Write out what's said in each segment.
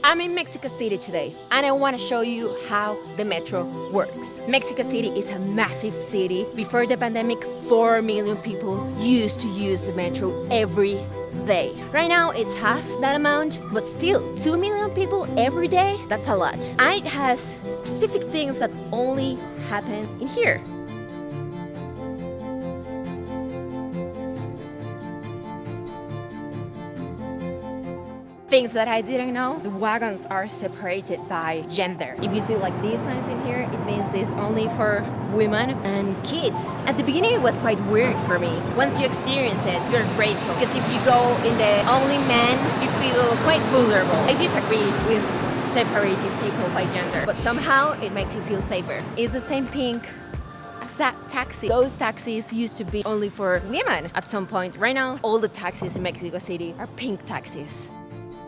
I'm in Mexico City today, and I want to show you how the metro works. Mexico City is a massive city. Before the pandemic, 4 million people used to use the metro every day. Right now, it's half that amount, but still, 2 million people every day, that's a lot. And it has specific things that only happen in here. Things that I didn't know, the wagons are separated by gender. If you see like these signs in here, it means it's only for women and kids. At the beginning it was quite weird for me. Once you experience it, you're grateful. Because if you go in the only men, you feel quite vulnerable. I disagree with separating people by gender, but somehow it makes you feel safer. It's the same pink as that taxi. Those taxis used to be only for women at some point. Right now, all the taxis in Mexico City are pink taxis.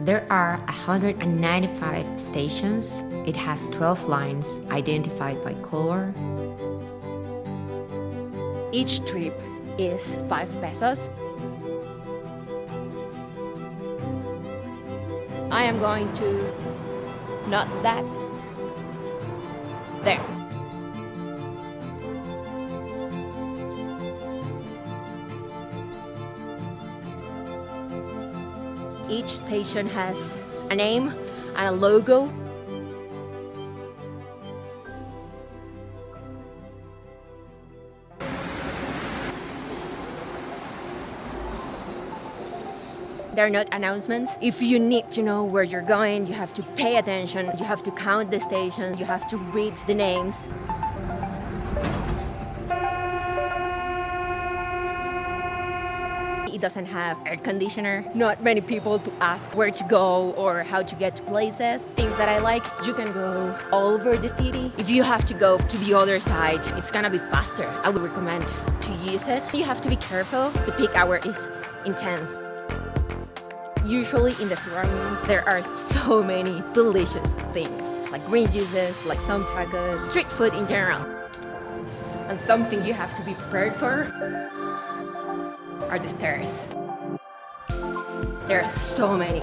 There are 195 stations. It has 12 lines identified by color. Each trip is 5 pesos. I am going to not that. There. Each station has a name and a logo. They're not announcements. If you need to know where you're going, you have to pay attention. You have to count the stations. You have to read the names. It doesn't have air conditioner. Not many people to ask where to go or how to get to places. Things that I like, you can go all over the city. If you have to go to the other side, it's gonna be faster. I would recommend to use it. You have to be careful. The peak hour is intense. Usually in the surroundings, there are so many delicious things, like green juices, like some tacos, street food in general. And something you have to be prepared for are the stairs. There are so many.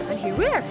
And here we are.